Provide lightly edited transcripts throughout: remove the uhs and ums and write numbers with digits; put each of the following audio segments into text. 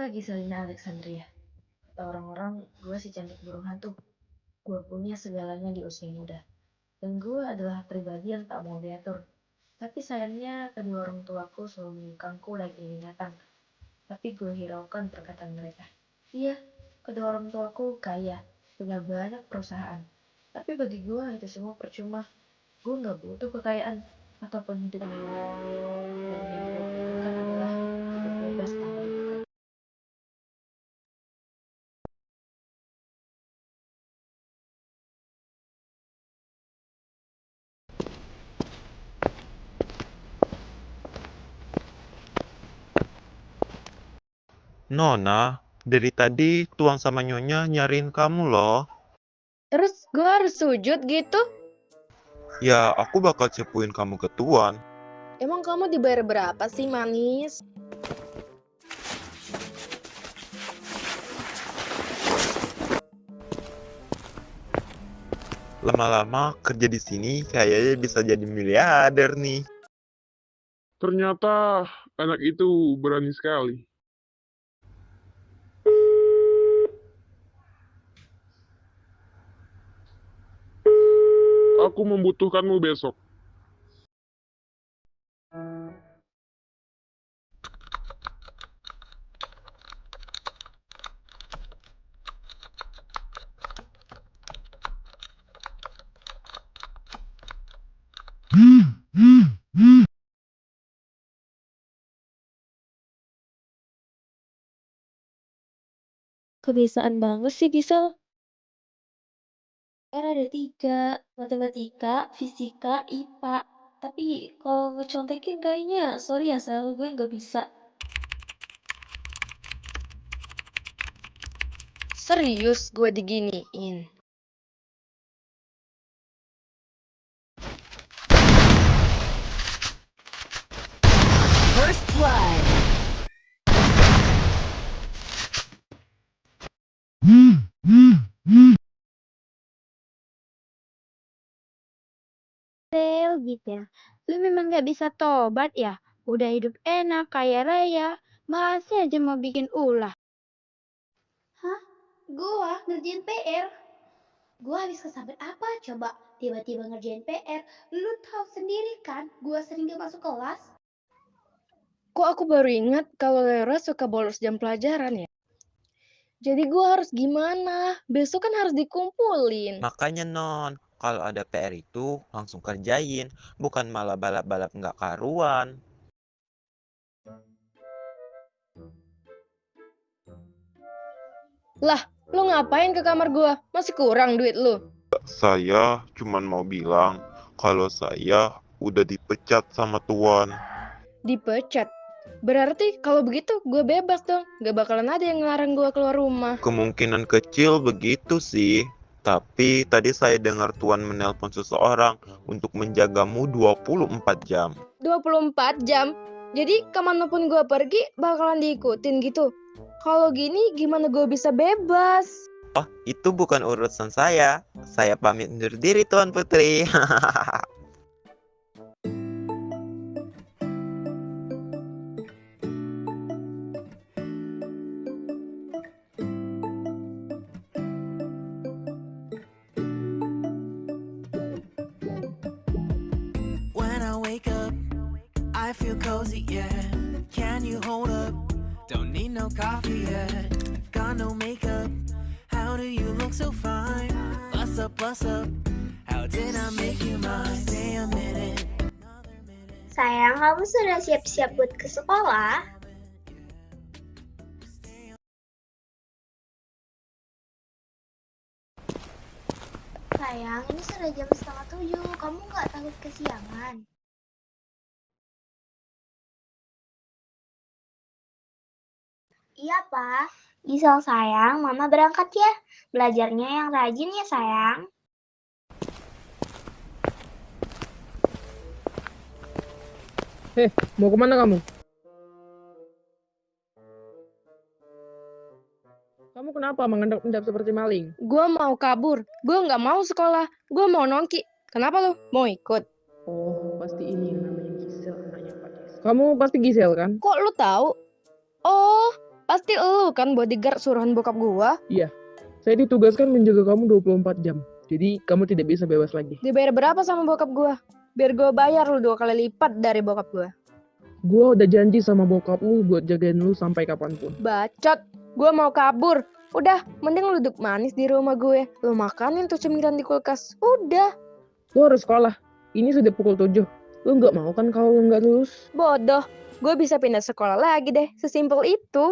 lagi Selina Alexandria. Kata orang-orang, gue si cantik burung hantu. Gue punya segalanya di usia muda. Dan gue adalah pribadi yang tak mau diatur. Tapi sayangnya kedua orang tuaku selalu mengingkangku lagi ingatan. Tapi gue hiraukan perkataan mereka. Iya, kedua orang tuaku kaya, punya banyak perusahaan. Tapi bagi gue itu semua percuma. Gue gak butuh kekayaan ataupun hidup mewah. Dan yang gue butuhkan adalah hidup bebas tanpa dikekang. Nona, dari tadi Tuan sama Nyonya nyariin kamu loh. Terus gue harus sujud gitu? Ya, aku bakal cepuin kamu ke Tuan. Emang kamu dibayar berapa sih, manis? Lama-lama kerja di sini kayaknya bisa jadi miliarder nih. Ternyata anak itu berani sekali. Aku membutuhkanmu besok. Kebiasaan banget sih, Gisel. Ada 3, matematika, fisika, IPA. Tapi kalau ngecontekin kayaknya, sorry ya Sel, gue nggak bisa. Serius gue diginiin. First blood. Sel gitu ya. Lu memang gak bisa tobat ya? Udah hidup enak, kaya raya, masih aja mau bikin ulah. Hah? Gua ngerjain PR? Gua habis kesambet apa coba? Tiba-tiba ngerjain PR. Lu tahu sendiri kan, gua sering gak masuk kelas. Kok aku baru ingat kalau Lera suka bolos jam pelajaran ya? Jadi gue harus gimana? Besok kan harus dikumpulin. Makanya Non, kalau ada PR itu langsung kerjain, bukan malah balap-balap nggak karuan. Lah, lu ngapain ke kamar gue? Masih kurang duit lu? Saya cuma mau bilang kalau saya udah dipecat sama Tuan. Dipecat? Berarti kalau begitu gue bebas dong. Gak bakalan ada yang ngelarang gue keluar rumah. Kemungkinan kecil begitu sih. Tapi tadi saya dengar Tuan menelpon seseorang untuk menjagamu 24 jam. 24 jam? Jadi kemanapun gue pergi bakalan diikutin gitu? Kalau gini gimana gue bisa bebas? Oh, itu bukan urusan saya. Saya pamit undur diri Tuan Putri. When I wake up, I feel cozy, yeah. Can you hold up? Don't need no coffee yet. Got no makeup. How do you look so fine? Bust up, bust up. How did I make you mine? Stay a minute. Sayang, kamu sudah siap-siap buat ke sekolah? Sayang, ini sudah jam 6:30. Kamu nggak takut kesiangan? Iya, Pak. Gisel sayang, Mama berangkat ya. Belajarnya yang rajin ya, sayang. Mau kemana kamu? Kamu kenapa mengendap-endap seperti maling? Gue mau kabur. Gue nggak mau sekolah. Gue mau nongki. Kenapa lu? Mau ikut? Oh, pasti ini yang namanya Gisel, anaknya Pak Gisel. Kamu pasti Gisel kan? Kok lu tahu? Oh, Pasti lu kan bodyguard suruhan bokap gua. Saya ditugaskan menjaga kamu 24 jam. Jadi kamu tidak bisa bebas lagi. Dibayar berapa sama bokap gua? Biar gua bayar lu 2 kali lipat dari bokap gua. Gua udah janji sama bokap lu buat jagain lu sampai kapanpun. Bacot, gua mau kabur. Udah, mending lu duduk manis di rumah gue. Lu makanin tuh cemilan di kulkas. Udah. Lu harus sekolah. Ini sudah pukul 7. Lu nggak mau kan kalau lu nggak lulus? Bodoh. Gue bisa pindah sekolah lagi deh. Sesimpel itu.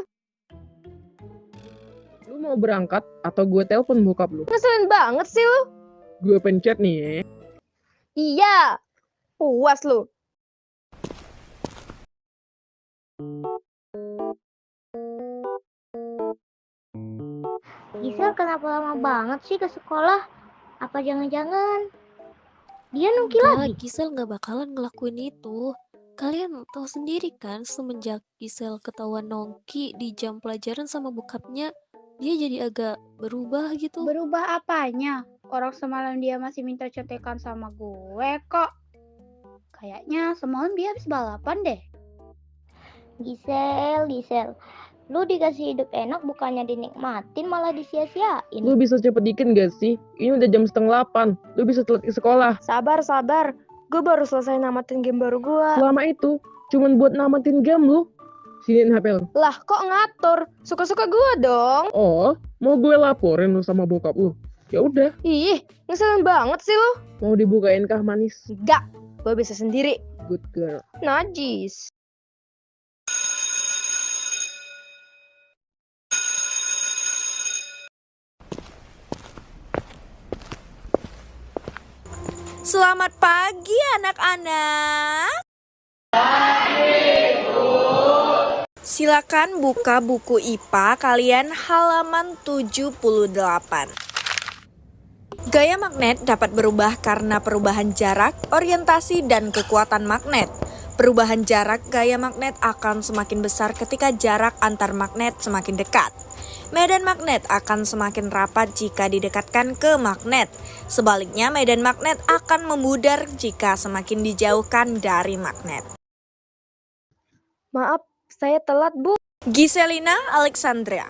Lu mau berangkat atau gue telepon bokap lu? Ngeselin banget sih lu. Gue pencet nih ya. Iya. Puas lu. Gisel kenapa lama banget sih ke sekolah? Apa jangan-jangan dia nungki lagi? Enggak, Gisel nggak bakalan ngelakuin itu. Kalian tahu sendiri kan, semenjak Gisel ketahuan nongki di jam pelajaran sama bokapnya, dia jadi agak berubah gitu. Berubah apanya? Orang semalam dia masih minta contekan sama gue kok. Kayaknya semalam dia habis balapan deh. Gisel. Lu dikasih hidup enak bukannya dinikmatin malah disia-siain. Lu bisa cepet dikit gak sih? Ini udah jam 7:30. Lu bisa telat ke sekolah. Sabar. Gue baru selesai namatin game baru gue. Selama itu, cuman buat namatin game lu. Siniin HP lu. Lah kok ngatur? Suka-suka gue dong. Oh, mau gue laporin lu sama bokap lu? Ya udah, Ih, ngeselin banget sih lu. mau dibukain kah manis? Enggak, gue bisa sendiri. Good girl. Najis. Selamat pagi anak-anak. Silakan buka buku IPA kalian halaman 78. Gaya magnet dapat berubah karena perubahan jarak, orientasi, dan kekuatan magnet. Perubahan jarak gaya magnet akan semakin besar ketika jarak antar magnet semakin dekat. Medan magnet akan semakin rapat jika didekatkan ke magnet. Sebaliknya, medan magnet akan memudar jika semakin dijauhkan dari magnet. Maaf, saya telat, Bu. Giselina Alexandria.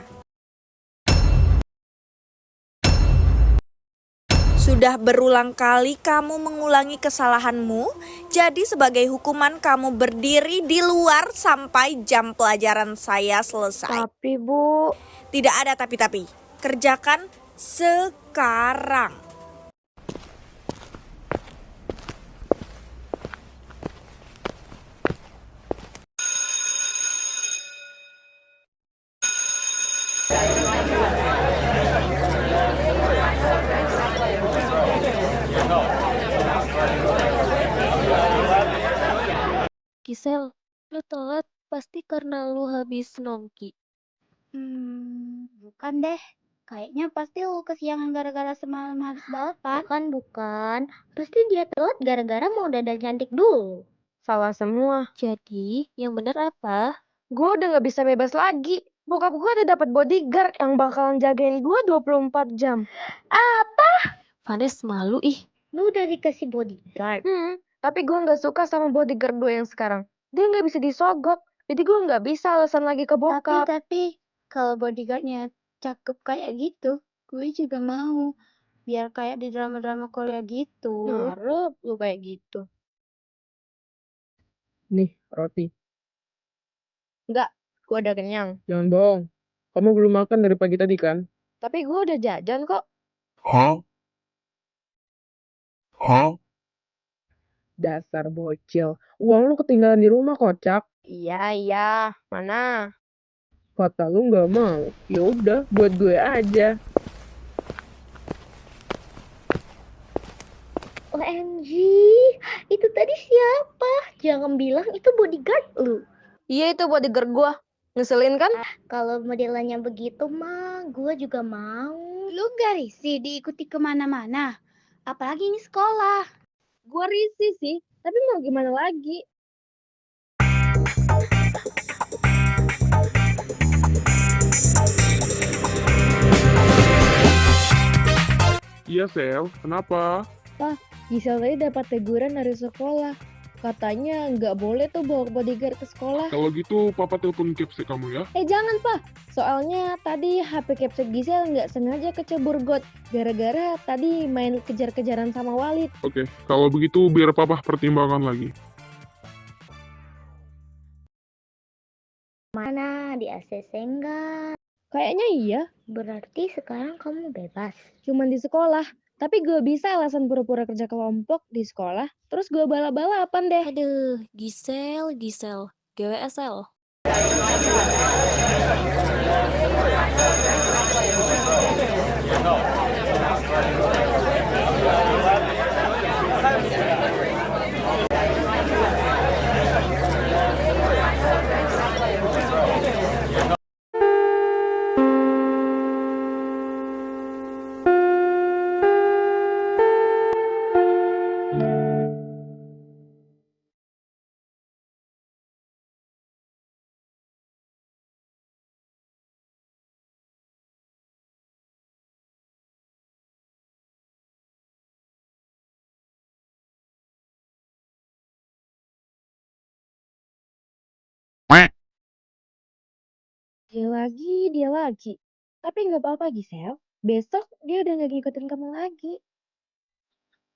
Sudah berulang kali kamu mengulangi kesalahanmu, jadi sebagai hukuman kamu berdiri di luar sampai jam pelajaran saya selesai. Tapi, Bu. Tidak ada tapi-tapi. Kerjakan sekarang. Gisel, lu telat pasti karena lu habis nongki. Bukan deh. Kayaknya pasti lu kesiangan gara-gara semalam habis balapan. Bukan. Pasti dia telat gara-gara mau dandan cantik dulu. Salah semua. Jadi, yang benar apa? Gue udah gak bisa bebas lagi. Bokap gue udah dapat bodyguard yang bakalan jagain gue 24 jam. Vanes malu ih. Lu udah dikasih bodyguard. Tapi gue gak suka sama bodyguard gue yang sekarang. Dia gak bisa disogok. Jadi gue gak bisa alasan lagi ke bokap. Tapi kalau bodyguardnya cakep kayak gitu, gue juga mau. Biar kayak di drama-drama Korea gitu. Harap lu kayak gitu. Nih, roti. Enggak, gue udah kenyang. Jangan bohong. Kamu belum makan dari pagi tadi kan? Tapi gue udah jajan kok. Dasar bocil. Uang lu ketinggalan di rumah, kocak. Iya. Mana? Kata lu nggak mau. Ya udah, buat gue aja. OMG, itu tadi siapa? Jangan bilang itu bodyguard lu. Iya, itu bodyguard gue. Ngeselin kan? Kalau modelannya begitu mah, gue juga mau. Lu gak risih diikuti kemana-mana? Apalagi ini sekolah. Gue risih sih. Tapi mau gimana lagi? Iya, Sel. Kenapa? Gisel tadi dapat teguran dari sekolah. Katanya nggak boleh tuh bawa bodyguard ke sekolah. Kalau gitu, Papa telepon Capsek kamu ya. Jangan, Pak. Soalnya tadi HP Capsek Gisel nggak sengaja kecebur got. Gara-gara tadi main kejar-kejaran sama Walid. Oke, kalau begitu biar Papa pertimbangkan lagi. Mana di ACC enggak? Kayaknya iya, Berarti sekarang kamu bebas. cuman di sekolah. Tapi gue bisa alasan pura-pura kerja kelompok di sekolah, terus gue balap-balapan deh. Aduh, Gisel, GWSL. Dia lagi. Tapi nggak apa-apa Gisel. Besok dia udah nggak ngikutin kamu lagi.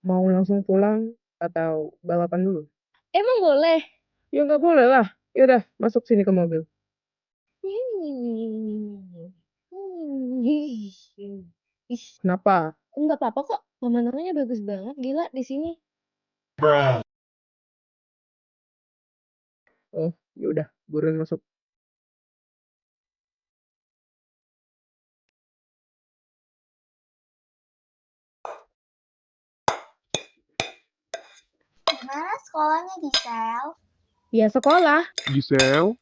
Mau langsung pulang atau balapan dulu? Emang boleh? Ya nggak boleh lah. Yaudah, masuk sini ke mobil. Kenapa? Nggak apa-apa kok. Pemandangannya bagus banget, gila di sini. Oh, yaudah, buruan masuk. Gimana sekolahnya, Gisel? Ya sekolah. Gisel,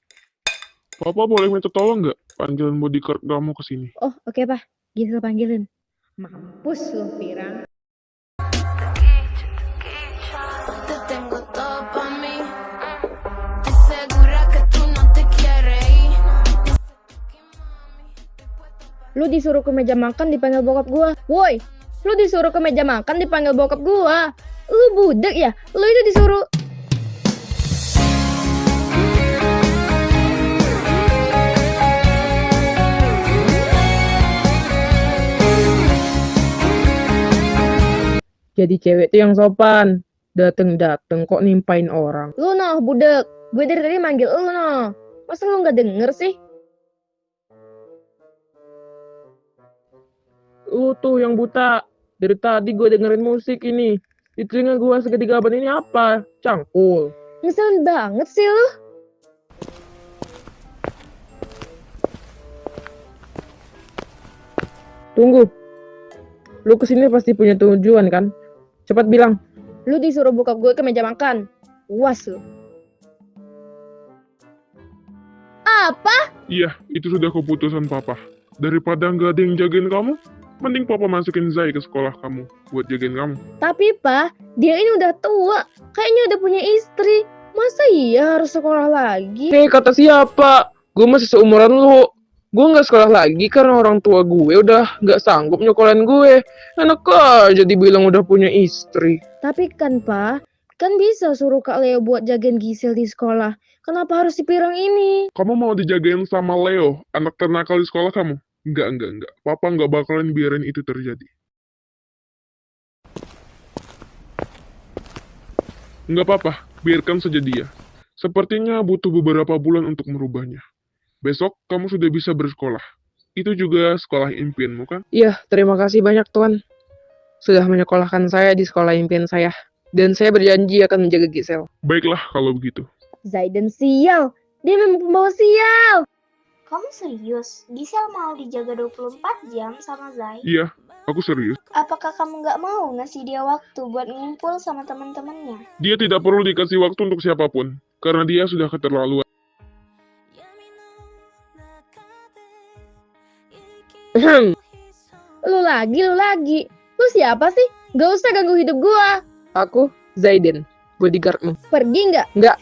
Papa boleh minta tolong nggak panggilin bodyguard kamu ke sini? Oh, oke Pak. Gisel panggilin. Mampus lu, Pirang. Te tengo todo pa' mí. Estoy segura que tú no te quieres ir. Lu disuruh ke meja makan dipanggil bokap gua. Woi, lu disuruh ke meja makan dipanggil bokap gua. Lu budek ya? Lu itu disuruh. Jadi cewek tuh yang sopan. Dateng-dateng kok nimpain orang. Lu noh, budek. Gue dari tadi manggil lu noh. Masa lu nggak denger sih? Lu tuh yang buta. Dari tadi gue dengerin musik ini. Di telinga gue segede gaban ini apa? Cangkul. Ngeselin banget sih lu. Tunggu. Lu kesini pasti punya tujuan kan? Cepat bilang. Lu disuruh bokap gue ke meja makan. Puas lu. Apa? Iya, itu sudah keputusan Papa. Daripada nggak ada yang jagain kamu, mending Papa masukin Zai ke sekolah kamu buat jagain kamu. Tapi Pak, dia ini udah tua. Kayaknya udah punya istri. Masa iya harus sekolah lagi? Kata siapa? Gue masih seumuran lu. Gue nggak sekolah lagi karena orang tua gue udah nggak sanggup nyokolain gue. Enak aja dibilang udah punya istri. Tapi kan Pak, kan bisa suruh Kak Leo buat jagain Gisel di sekolah. Kenapa harus si Pirang ini? Kamu mau dijagain sama Leo, anak ternakal di sekolah kamu? Enggak. Papa nggak bakalan biarin itu terjadi. Nggak apa-apa, biarkan saja dia. Sepertinya butuh beberapa bulan untuk merubahnya. Besok kamu sudah bisa bersekolah. Itu juga sekolah impianmu kan? Iya, terima kasih banyak Tuan. Sudah menyekolahkan saya di sekolah impian saya. Dan saya berjanji akan menjaga Gisel. Baiklah kalau begitu. Zaidan sial. Dia memang pembawa sial. Kamu serius? Gisel mau dijaga 24 jam sama Zai? Iya, aku serius. Apakah kamu nggak mau ngasih dia waktu buat ngumpul sama teman-temannya? Dia tidak perlu dikasih waktu untuk siapapun. Karena dia sudah keterlaluan. Lu lagi. Lu siapa sih? Gak usah ganggu hidup gua. Aku, Zaidan, bodyguardmu. Pergi nggak? Nggak.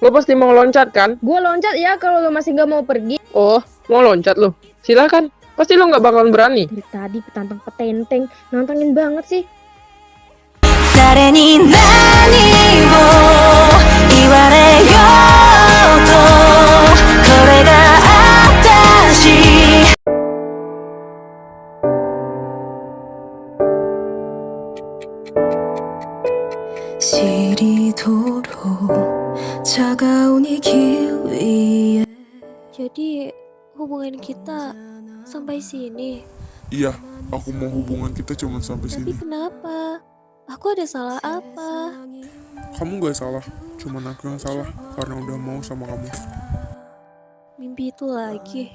Lo pasti mau loncat kan? Gua loncat ya kalau lu masih gak mau pergi. Oh, mau loncat lo? Silakan. Pasti lo nggak bakalan berani. Dari tadi petantang petenteng, nantangin banget sih. 誰に何をれようとこれが私 시리도록 차가운 이 길 위에 Jadi hubungan kita sampai sini. Iya, aku mau hubungan kita cuma sampai Tapi sini. kenapa? Aku ada salah apa? Kamu gak salah, cuman aku yang salah karena udah mau sama kamu. Mimpi itu lagi.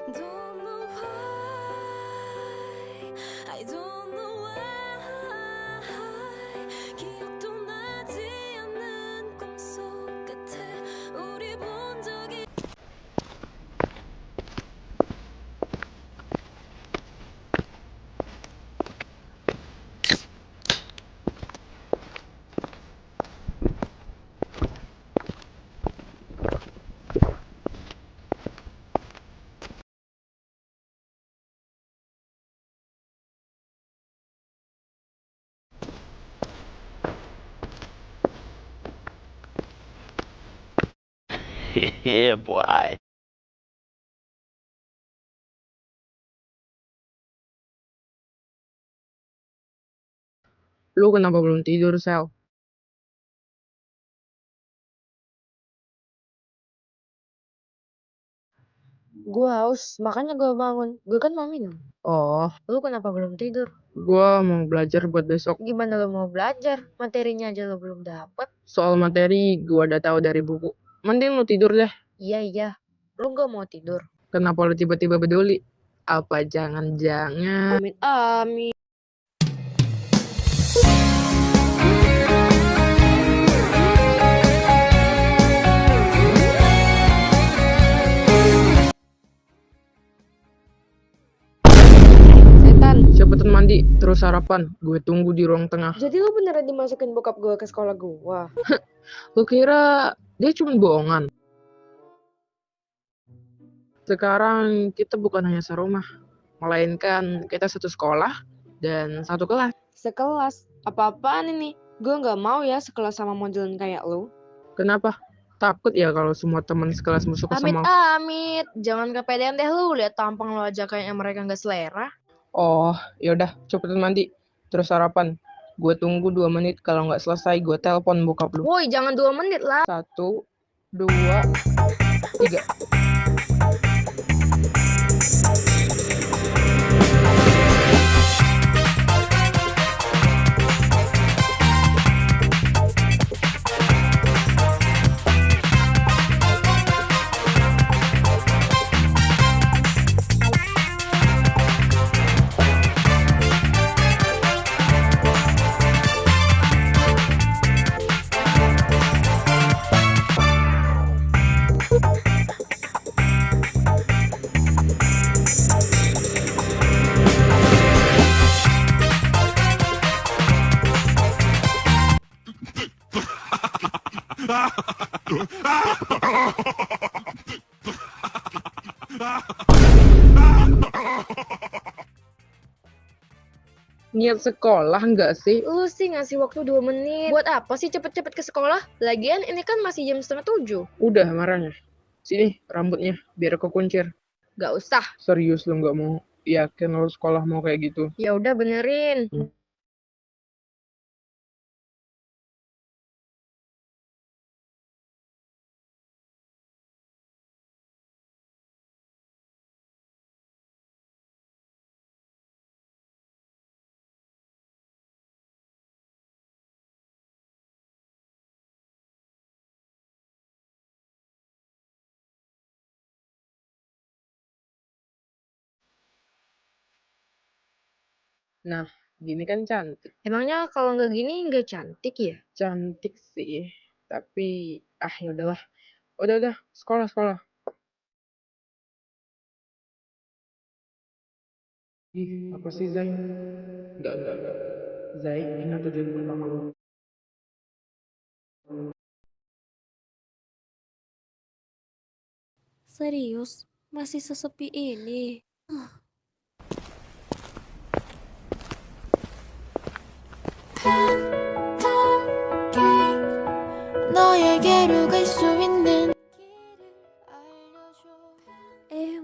Don't know why, I don't know why 기억도 나지 않는 꿈속 같아 우리 본 적이 Yeah, boy. Lu kenapa belum tidur, Sel? Gue haus, makanya gue bangun. Gue kan mau minum. Oh, Lu kenapa belum tidur? gua mau belajar buat besok. Gimana lu mau belajar? Materinya aja lu belum dapet. Soal materi gua udah tahu dari buku. Mending lu tidur deh. Iya. Lu gak mau tidur? Kenapa lu tiba-tiba peduli? Apa jangan-jangan Amin. Setan. cepetan mandi terus sarapan? Gue tunggu di ruang tengah. Jadi lu beneran dimasukin bokap gue ke sekolah gue? Lu kira dia cuma bohongan? Sekarang kita bukan hanya serumah, melainkan kita satu sekolah dan satu kelas. Sekelas? Apa-apaan ini? Gue gak mau ya sekelas sama modelan kayak lu. Kenapa? Takut ya kalau semua teman sekelasmu suka sama... Amit. Jangan kepedean deh lu. Lihat tampang lu aja kayaknya mereka gak selera. Oh, yaudah, cepetan mandi terus sarapan. Gue tunggu 2 menit, kalau nggak selesai gue telepon bokap lu. Woi, jangan 2 menit lah. 1, 2, 3. Niat sekolah nggak sih? Lu sih ngasih waktu 2 menit. Buat apa sih cepet-cepet ke sekolah? Lagian ini kan masih jam 6:30. Udah marahnya. Sini rambutnya biar kekuncir. Gak usah. Serius lu nggak mau? Yakin lo sekolah mau kayak gitu? Ya udah benerin. Nah, gini kan cantik. Emangnya kalau nggak gini nggak cantik ya? Cantik sih, tapi ya udahlah. Udah, sekolah. Apa sih, Zai? Enggak. Zai, ingat tujuan pertama lu. Serius? Masih sesepi ini?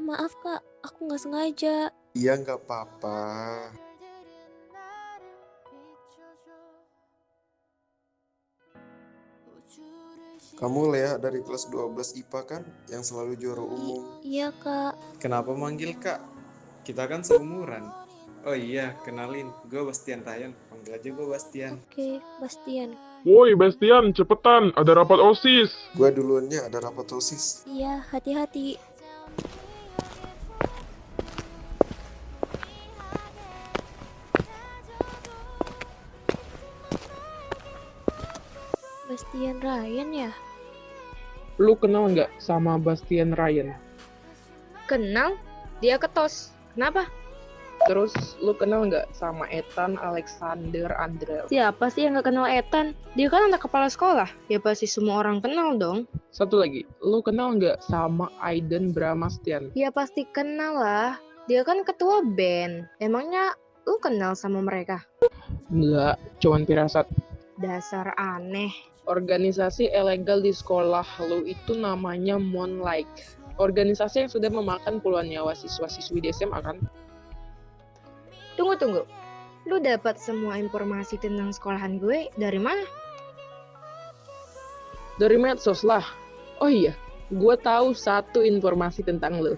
Maaf kak, aku nggak sengaja. Iya, nggak apa-apa. Kamu Lea dari kelas 12 IPA kan? Yang selalu juara umum. Iya kak. Kenapa manggil kak? Kita kan seumuran. Oh iya, kenalin. Gue Bastian Ryan. Panggil aja gue Bastian. Oke, Bastian. Woi, Bastian, cepetan, ada rapat OSIS. Gue duluannya ada rapat OSIS. Iya, hati-hati. Bastian Ryan ya? Lu kenal nggak sama Bastian Ryan? Kenal? Dia ketos. Kenapa? Terus lu kenal nggak sama Ethan Alexander Andrel? Siapa sih yang gak kenal Ethan? Dia kan anak kepala sekolah. Ya pasti semua orang kenal dong. Satu lagi, lu kenal nggak sama Aiden Bramastian? Ya pasti kenal lah. Dia kan ketua band. Emangnya lu kenal sama mereka? Nggak, cuman pirasat. Dasar aneh. Organisasi ilegal di sekolah lu itu namanya Moonlight. Organisasi yang sudah memakan puluhan nyawa siswa-siswi di SMA kan? Tunggu. Lu dapat semua informasi tentang sekolahan gue dari mana? Dari medsos lah. Oh iya, gue tahu satu informasi tentang lu.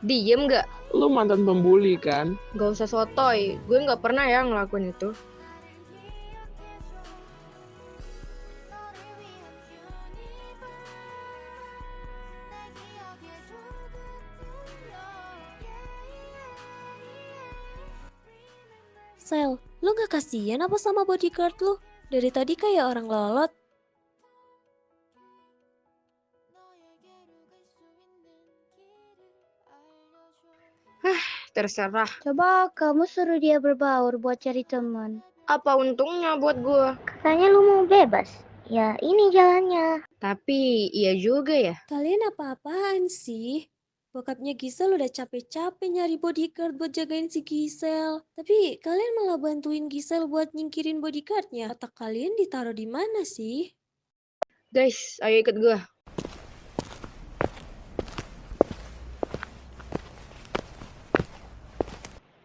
Diem gak? Lu mantan pembuli kan? Gak usah sotoy. Gue gak pernah ya ngelakuin itu. Sel, lu gak kasihan apa sama bodyguard lu? Dari tadi kayak orang lolot. Terserah. Coba kamu suruh dia berbaur buat cari teman. Apa untungnya buat gue? Katanya lu mau bebas. Ya ini jalannya. Tapi iya juga ya. Kalian apa-apaan sih? Bokapnya Gisel udah capek-capek nyari bodyguard buat jagain si Gisel. Tapi kalian malah bantuin Gisel buat nyingkirin bodyguardnya. Otak kalian ditaruh di mana sih? Guys, ayo ikut gue.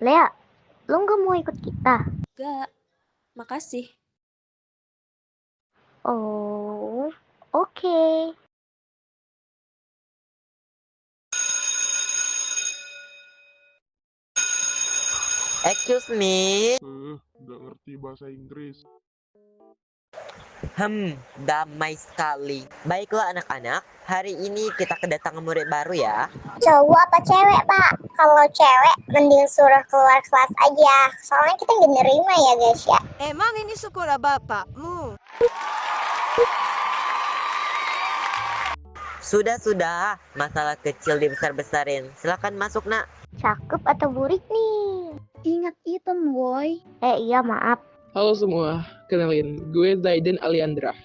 Lea, lu nggak mau ikut kita? Gak, makasih. Oh, oke. Excuse me. Nggak ngerti bahasa Inggris. Damai sekali. Baiklah anak-anak, hari ini kita kedatangan murid baru ya. Cowok apa cewek, Pak? Kalau cewek, mending suruh keluar kelas aja. Soalnya kita nggak nerima ya, guys ya. Emang ini sekolah bapakmu? Sudah, masalah kecil dibesar-besarin. Silakan masuk, nak. Cakep atau burik nih? Ingat Ethan, boy. Iya, maaf. Halo semua, kenalin, gue Zaiden Aliandra.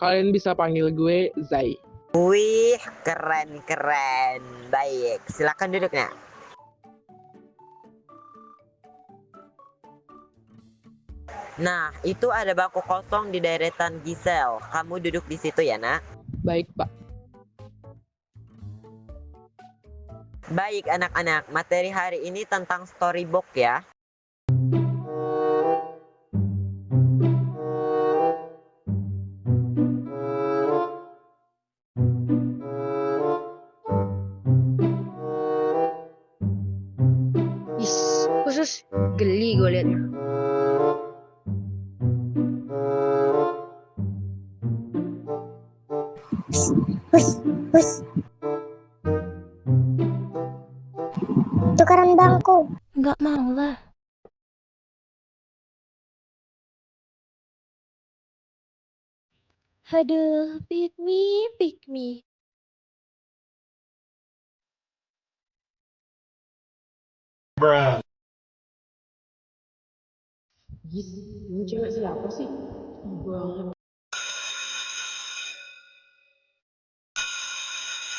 Kalian bisa panggil gue Zai. Wih, keren. Baik, silakan duduk, nak. Nah, itu ada bangku kosong di deretan Gisel. Kamu duduk di situ ya, nak? Baik, Pak. Baik, anak-anak. Materi hari ini tentang storybook ya. Khusus geli gue liatnya. Hus. Tukaran bangku. Nggak mau lah. Aduh, pick me. Bruh. Ini cewek siapa sih? Banget.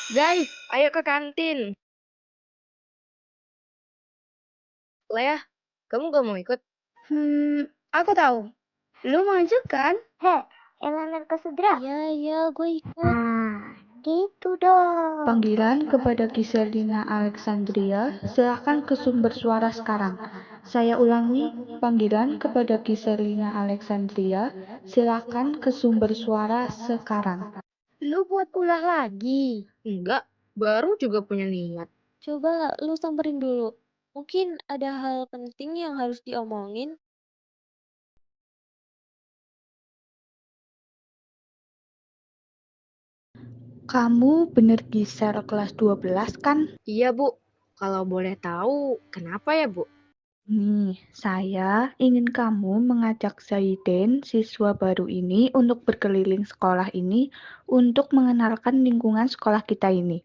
Guys, ayo ke kantin. Lea, kamu gak mau ikut? Aku tahu. Lu maju kan? Heh, elemen kesudra. Iya, gue ikut. Nah, gitu dong. Panggilan kepada Giselina Alexandria, silakan ke sumber suara sekarang. Saya ulangi, panggilan kepada Giselina Alexandria, silakan ke sumber suara sekarang. Lu buat ulah lagi. Enggak, baru juga punya niat. Coba lu samperin dulu. Mungkin ada hal penting yang harus diomongin. Kamu bener Gisel kelas 12 kan? Iya, Bu. Kalau boleh tahu, kenapa ya, Bu? Nih, saya ingin kamu mengajak Zaiden, siswa baru ini, untuk berkeliling sekolah ini untuk mengenalkan lingkungan sekolah kita ini.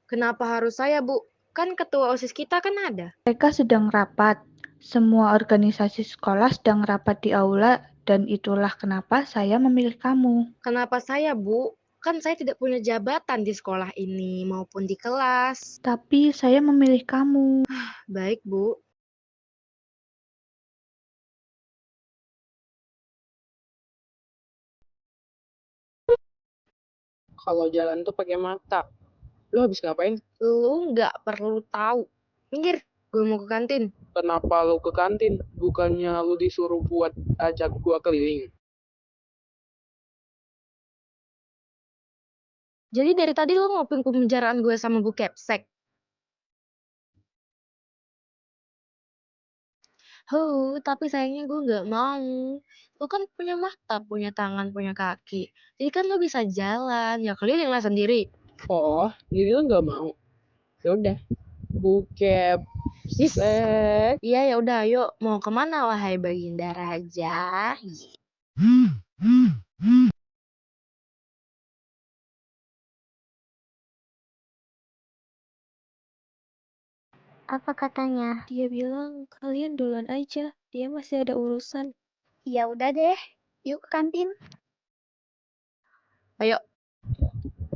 Kenapa harus saya, Bu? Kan ketua OSIS kita kan ada. Mereka sedang rapat. Semua organisasi sekolah sedang rapat di aula dan itulah kenapa saya memilih kamu. Kenapa saya, Bu? Kan saya tidak punya jabatan di sekolah ini maupun di kelas. Tapi saya memilih kamu. Baik, Bu. Kalau jalan tuh pakai mata. Lu habis ngapain? Lu nggak perlu tahu. Minggir, gue mau ke kantin. Kenapa lu ke kantin? Bukannya lu disuruh buat ajak gua keliling? Jadi dari tadi lu ngopin pembicaraan gue sama Bu Kepsek. Tapi sayangnya gue nggak mau. Lu kan punya mata, punya tangan, punya kaki. Jadi kan lu bisa jalan, ya keliling lah sendiri. Oh, jadi lu nggak mau? Ya udah, bukep. Iya ya udah, ayo mau kemana wahai Baginda Raja? Apa katanya? Dia bilang kalian duluan aja. Dia masih ada urusan. Ya udah deh, yuk ke kantin. Ayo.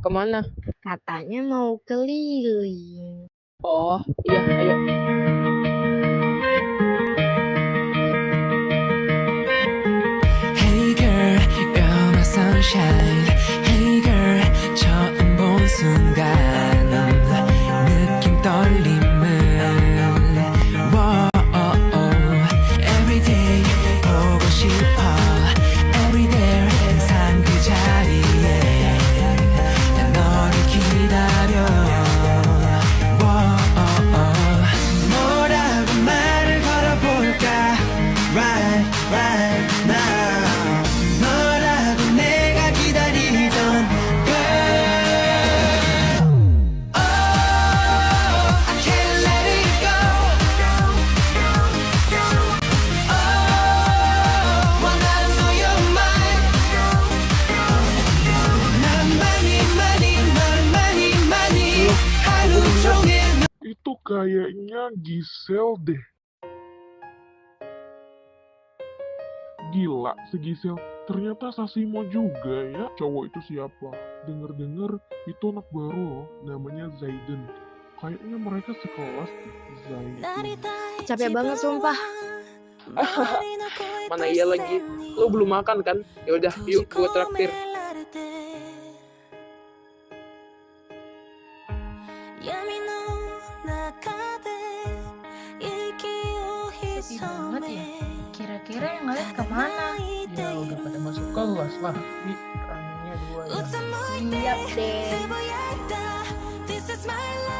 Kemana? Katanya mau keliling. Oh, iya, ayo. Hey girl, you're my sunshine. Hey girl, 처음 본 순간 느낌 떨림은 Whoa, every day 보고 싶어. Every day 항상 그 자리에 난 너를 기다려. 뭐라고 말을 걸어볼까? Right now. 너라고 내가 기다리던 girl. Oh, I can't let it go. Oh, wanna know you're mine. 난 많이 하루 종일. Itu kayaknya Gisel deh. Gila, si Gisel. Ternyata Sasimo juga ya. Cowok itu siapa? Dengar-dengar itu anak baru loh. Namanya Zaiden. Kayaknya mereka sekelas deh. Zaiden. Capek banget sumpah. Mana iya lagi. Lu belum makan kan? Ya udah, yuk gua traktir. Sedih banget ya. Kira-kira yang lain kemana? Ya udah pada masuk kelas lah. Ih, ramenya 2 jam. Siap deh. This is my life.